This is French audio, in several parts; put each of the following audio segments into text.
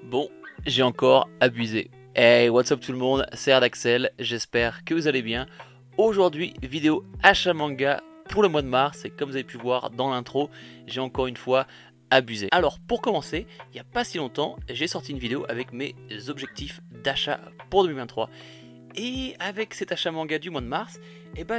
Bon, j'ai encore abusé. Hey, what's up tout le monde, c'est Ardaxel, j'espère que vous allez bien. Aujourd'hui, vidéo achat manga pour le mois de mars, et comme vous avez pu voir dans l'intro, j'ai encore une fois abusé. Alors pour commencer, il n'y a pas si longtemps, j'ai sorti une vidéo avec mes objectifs d'achat pour 2023. Et avec cet achat manga du mois de mars,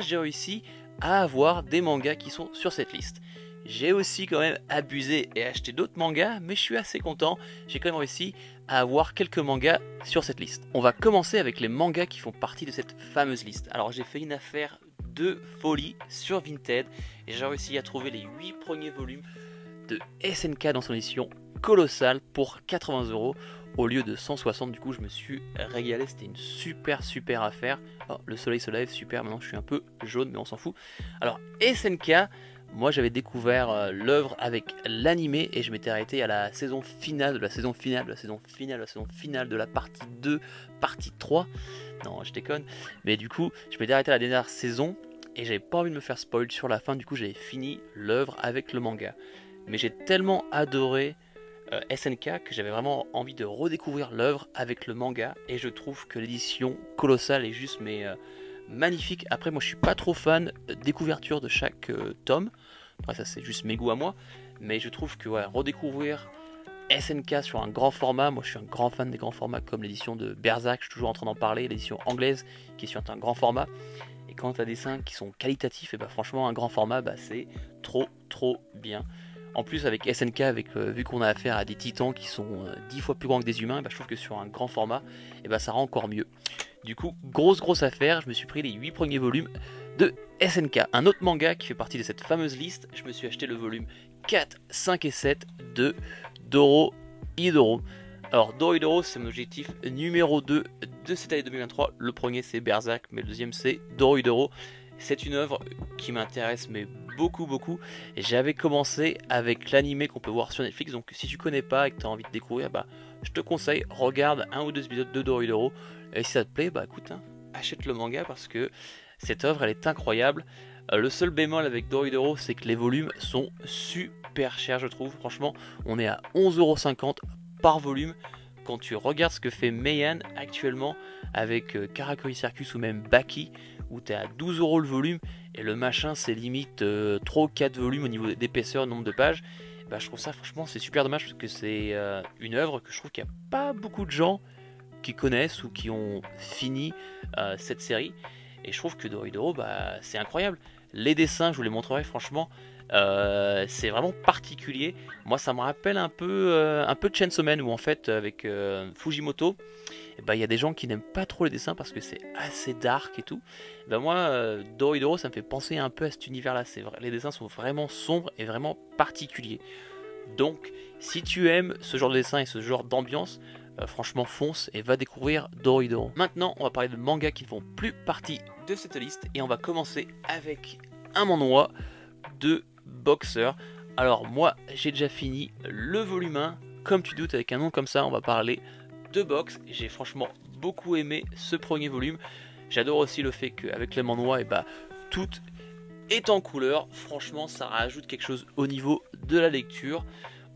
j'ai réussi à avoir des mangas qui sont sur cette liste. J'ai aussi quand même abusé et acheté d'autres mangas, mais je suis assez content, j'ai quand même réussi à avoir quelques mangas sur cette liste. On va commencer avec les mangas qui font partie de cette fameuse liste. Alors j'ai fait une affaire de folie sur Vinted, et j'ai réussi à trouver les 8 premiers volumes de SNK dans son édition colossale pour 80 € au lieu de 160. Du coup je me suis régalé, c'était une super affaire. Oh, le soleil se lève, super, maintenant je suis un peu jaune mais on s'en fout. Alors SNK, moi j'avais découvert l'œuvre avec l'animé et je m'étais arrêté à la saison finale de la saison finale de la saison finale de la saison finale de la partie 2, partie 3. Non je déconne, mais du coup je m'étais arrêté à la dernière saison et j'avais pas envie de me faire spoil sur la fin. Du coup j'avais fini l'œuvre avec le manga, mais j'ai tellement adoré SNK que j'avais vraiment envie de redécouvrir l'œuvre avec le manga, et je trouve que l'édition colossale est juste magnifique. Après moi je suis pas trop fan des couvertures de chaque tome, après ça c'est juste mes goûts à moi, mais je trouve que ouais, redécouvrir SNK sur un grand format, moi je suis un grand fan des grands formats comme l'édition de Berserk, je suis toujours en train d'en parler, l'édition anglaise qui est sur un grand format, et quand tu as des dessins qui sont qualitatifs, et franchement un grand format c'est trop bien. En plus avec SNK, vu qu'on a affaire à des titans qui sont 10 fois plus grands que des humains, je trouve que sur un grand format, ça rend encore mieux. Du coup, grosse affaire, je me suis pris les 8 premiers volumes de SNK. Un autre manga qui fait partie de cette fameuse liste, je me suis acheté le volume 4, 5 et 7 de Dorohedoro. Alors Dorohedoro c'est mon objectif numéro 2 de cette année 2023. Le premier c'est Berserk, mais le deuxième c'est Dorohedoro. C'est une œuvre qui m'intéresse mais beaucoup. J'avais commencé avec l'animé qu'on peut voir sur Netflix, donc si tu connais pas et que tu as envie de découvrir, je te conseille, regarde un ou deux épisodes de Dorohedoro, et si ça te plaît, écoute, achète le manga parce que cette œuvre elle est incroyable. Le seul bémol avec Dorohedoro, c'est que les volumes sont super chers, je trouve. Franchement, on est à 11,50 € par volume. Quand tu regardes ce que fait Meian actuellement avec Karakuri Circus ou même Baki, où tu es à 12 € le volume, et le machin c'est limite 3 ou 4 volumes au niveau d'épaisseur, nombre de pages, je trouve ça franchement c'est super dommage, parce que c'est une œuvre que je trouve qu'il n'y a pas beaucoup de gens qui connaissent ou qui ont fini cette série, et je trouve que Dorohedoro c'est incroyable. Les dessins, je vous les montrerai, franchement c'est vraiment particulier. Moi ça me rappelle un peu Chainsaw Man, où en fait avec Fujimoto, il y a des gens qui n'aiment pas trop les dessins parce que c'est assez dark et tout. Moi Dorohedoro ça me fait penser un peu à cet univers là, les dessins sont vraiment sombres et vraiment particuliers. Donc si tu aimes ce genre de dessin et ce genre d'ambiance, franchement fonce et va découvrir Dorohedoro. Maintenant on va parler de mangas qui ne font plus partie de cette liste, et on va commencer avec un manhwa de Boxer. Alors moi j'ai déjà fini le volume 1, comme tu doutes avec un nom comme ça on va parler de boxe. J'ai franchement beaucoup aimé ce premier volume. J'adore aussi le fait qu'avec les manhwa tout est en couleur. Franchement ça rajoute quelque chose au niveau de la lecture.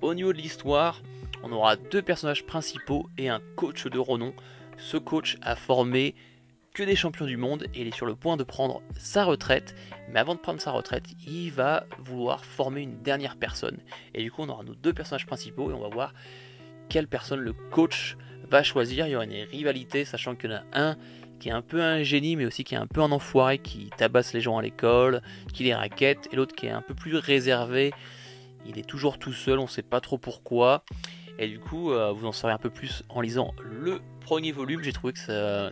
Au niveau de l'histoire, on aura deux personnages principaux et un coach de renom. Ce coach a formé que des champions du monde et il est sur le point de prendre sa retraite, mais avant de prendre sa retraite il va vouloir former une dernière personne, et du coup on aura nos deux personnages principaux et on va voir quelle personne le coach va choisir. Il y aura une rivalité, sachant qu'il y en a un qui est un peu un génie mais aussi qui est un peu un enfoiré, qui tabasse les gens à l'école, qui les raquette, et l'autre qui est un peu plus réservé, il est toujours tout seul, on sait pas trop pourquoi. Et du coup, vous en saurez un peu plus en lisant le premier volume. J'ai trouvé ça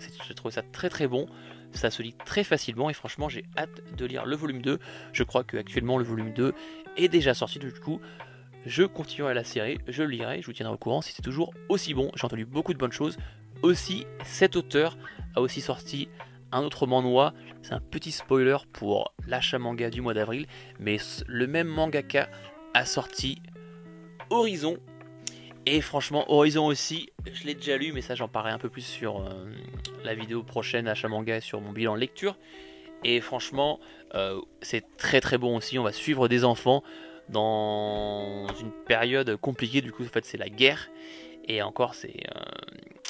très bon. Ça se lit très facilement et franchement, j'ai hâte de lire le volume 2. Je crois qu'actuellement, le volume 2 est déjà sorti. Du coup, je continuerai la série, je le lirai, je vous tiendrai au courant si c'est toujours aussi bon. J'ai entendu beaucoup de bonnes choses. Aussi, cet auteur a aussi sorti un autre manhwa. C'est un petit spoiler pour l'achat manga du mois d'avril. Mais le même mangaka a sorti Horizon. Et franchement, Horizon aussi, je l'ai déjà lu, mais ça j'en parlerai un peu plus sur la vidéo prochaine achat manga, sur mon bilan lecture. Et franchement, c'est très bon aussi. On va suivre des enfants dans une période compliquée, du coup en fait c'est la guerre. Et encore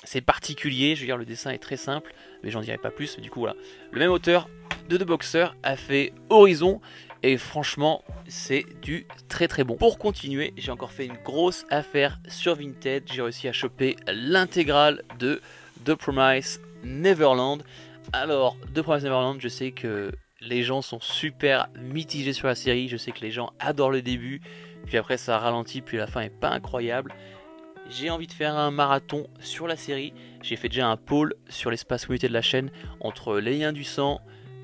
c'est particulier, je veux dire le dessin est très simple, mais j'en dirai pas plus. Du coup voilà, le même auteur de The Boxer a fait Horizon, et franchement c'est du très très bon. Pour continuer, j'ai encore fait une grosse affaire sur Vinted, j'ai réussi à choper l'intégrale de The Promised Neverland. Alors The Promised Neverland, je sais que les gens sont super mitigés sur la série, je sais que les gens adorent le début, puis après ça ralentit, puis la fin est pas incroyable. J'ai envie de faire un marathon sur la série. J'ai fait déjà un poll sur l'espace communauté de la chaîne entre Les Liens du Sang,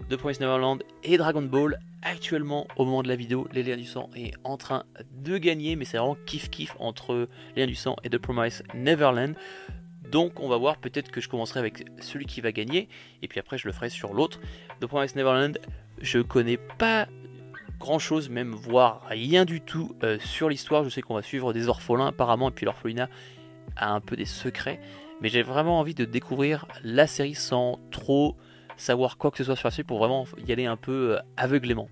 The Promised Neverland et Dragon Ball. Actuellement, au moment de la vidéo, Les Liens du Sang est en train de gagner, mais c'est vraiment kiff-kiff entre Les Liens du Sang et The Promised Neverland. Donc on va voir, peut-être que je commencerai avec celui qui va gagner, et puis après je le ferai sur l'autre. The Promised Neverland, je connais pas grand chose, même voire rien du tout sur l'histoire. Je sais qu'on va suivre des orphelins apparemment, et puis l'orphelinat a un peu des secrets, mais j'ai vraiment envie de découvrir la série sans trop savoir quoi que ce soit sur la série, pour vraiment y aller un peu aveuglément.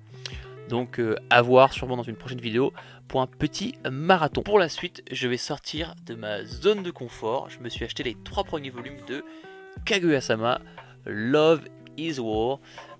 Donc à voir sûrement dans une prochaine vidéo pour un petit marathon. Pour la suite, je vais sortir de ma zone de confort. Je me suis acheté les 3 premiers volumes de Kaguya-sama, Love is War.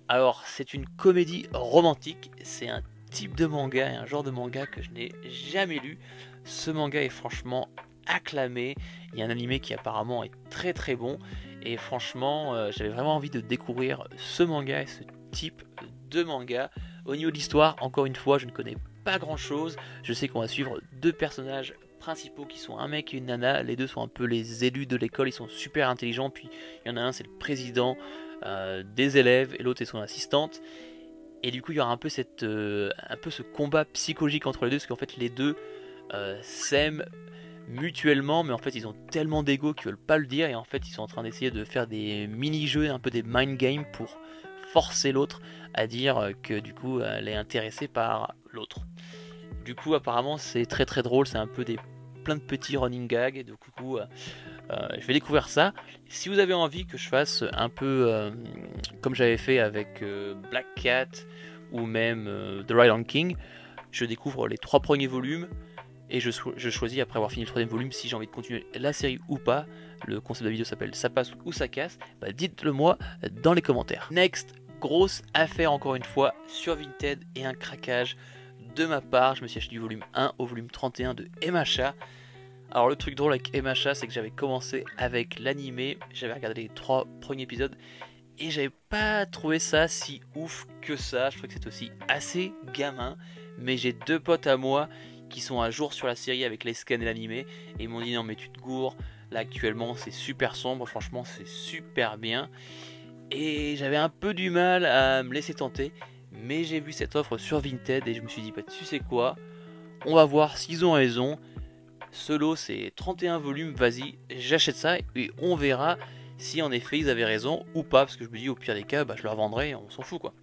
Alors c'est une comédie romantique, c'est un type de manga et un genre de manga que je n'ai jamais lu. Ce manga est franchement acclamé, il y a un animé qui apparemment est très très bon, et franchement j'avais vraiment envie de découvrir ce manga et ce type de manga. Au niveau de l'histoire, encore une fois, je ne connais pas grand chose. Je sais qu'on va suivre 2 personnages principaux qui sont un mec et une nana. Les 2 sont un peu les élus de l'école, ils sont super intelligents, puis il y en a un c'est le président des élèves et l'autre est son assistante. Et du coup il y aura un peu, un peu ce combat psychologique entre les 2, parce qu'en fait les 2 s'aiment mutuellement, mais en fait ils ont tellement d'ego qu'ils veulent pas le dire, et en fait ils sont en train d'essayer de faire des mini-jeux, un peu des mind games pour forcer l'autre à dire que du coup elle est intéressée par l'autre. Du coup apparemment c'est très très drôle, c'est un peu plein de petits running gags, et du coup je vais découvrir ça. Si vous avez envie que je fasse un peu comme j'avais fait avec Black Cat ou même The Ride King, je découvre les 3 premiers volumes et je choisis après avoir fini le 3e volume si j'ai envie de continuer la série ou pas. Le concept de la vidéo s'appelle Ça passe ou ça casse, bah dites-le moi dans les commentaires. Next, grosse affaire encore une fois sur Vinted et un craquage de ma part. Je me suis acheté du volume 1 au volume 31 de MHA. Alors le truc drôle avec MHA, c'est que j'avais commencé avec l'animé, j'avais regardé les 3 premiers épisodes et j'avais pas trouvé ça si ouf que ça. Je trouvais que c'était aussi assez gamin, mais j'ai 2 potes à moi qui sont à jour sur la série avec les scans et l'animé, et ils m'ont dit non mais tu te gourres, là actuellement c'est super sombre, franchement c'est super bien, et j'avais un peu du mal à me laisser tenter, mais j'ai vu cette offre sur Vinted et je me suis dit bah tu sais quoi, on va voir s'ils ont raison. Ce lot c'est 31 volumes, vas-y j'achète ça et on verra si en effet ils avaient raison ou pas, parce que je me dis au pire des cas bah, je leur vendrai, on s'en fout quoi.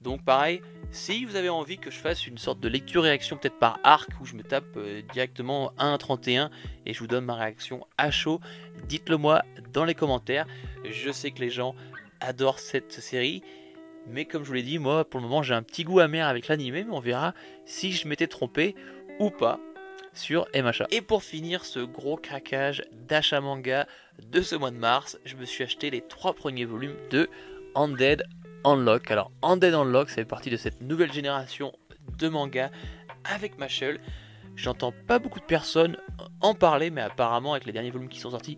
Donc pareil, si vous avez envie que je fasse une sorte de lecture-réaction peut-être par arc, où je me tape directement 1 à 31 et je vous donne ma réaction à chaud, dites-le moi dans les commentaires. Je sais que les gens adorent cette série, mais comme je vous l'ai dit, moi pour le moment j'ai un petit goût amer avec l'animé, mais on verra si je m'étais trompé ou pas sur MHA. Et pour finir ce gros craquage d'achat manga de ce mois de mars, je me suis acheté les 3 premiers volumes de Undead Unlock. Alors Undead Unlock, ça fait partie de cette nouvelle génération de manga avec Mashle. J'entends pas beaucoup de personnes en parler, mais apparemment avec les derniers volumes qui sont sortis,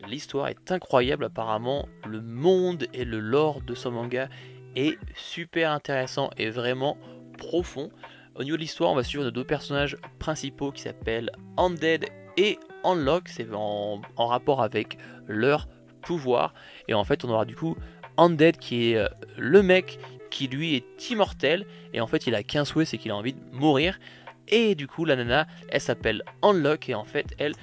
l'histoire est incroyable. Apparemment le monde et le lore de ce manga est super intéressant et vraiment profond. Au niveau de l'histoire, on va suivre nos 2 personnages principaux qui s'appellent Undead et Unlock. C'est en rapport avec leur pouvoir, et en fait on aura du coup Undead qui est le mec qui lui est immortel, et en fait il a qu'un souhait, c'est qu'il a envie de mourir. Et du coup la nana elle s'appelle Unlock, et en fait elle,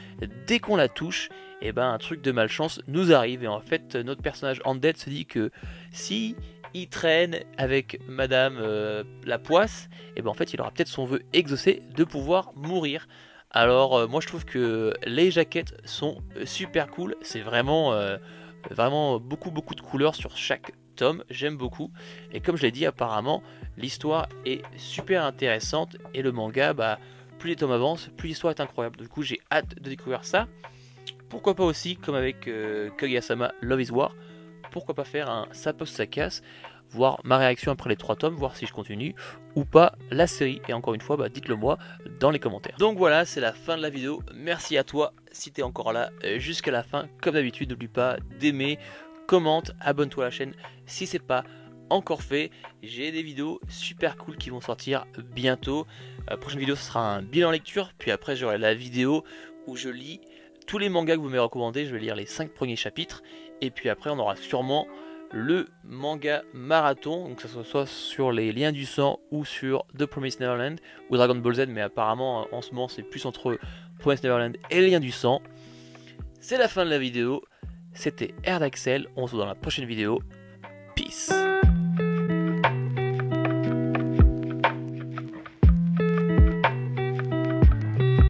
dès qu'on la touche, et ben un truc de malchance nous arrive. Et en fait notre personnage Undead se dit que si il traîne avec madame la poisse, et ben en fait il aura peut-être son vœu exaucé de pouvoir mourir. Alors moi je trouve que les jaquettes sont super cool, c'est vraiment beaucoup de couleurs sur chaque tome, j'aime beaucoup. Et comme je l'ai dit, apparemment l'histoire est super intéressante, et le manga, bah, plus les tomes avancent, plus l'histoire est incroyable. Du coup j'ai hâte de découvrir ça. Pourquoi pas aussi, comme avec Kaguya-sama Love is War, pourquoi pas faire un ça pose ça casse, voir ma réaction après les 3 tomes, voir si je continue ou pas la série. Et encore une fois, dites-le moi dans les commentaires. Donc voilà, c'est la fin de la vidéo. Merci à toi si tu es encore là jusqu'à la fin. Comme d'habitude, n'oublie pas d'aimer, commente, abonne-toi à la chaîne si c'est pas encore fait. J'ai des vidéos super cool qui vont sortir bientôt. La prochaine vidéo, ce sera un bilan lecture. Puis après, j'aurai la vidéo où je lis tous les mangas que vous m'avez recommandés. Je vais lire les 5 premiers chapitres. Et puis après, on aura sûrement le manga marathon, donc que ce soit sur les liens du sang ou sur The Promised Neverland ou Dragon Ball Z, mais apparemment en ce moment c'est plus entre Promised Neverland et les liens du sang. C'est la fin de la vidéo, c'était Erdaxel, on se voit dans la prochaine vidéo, peace.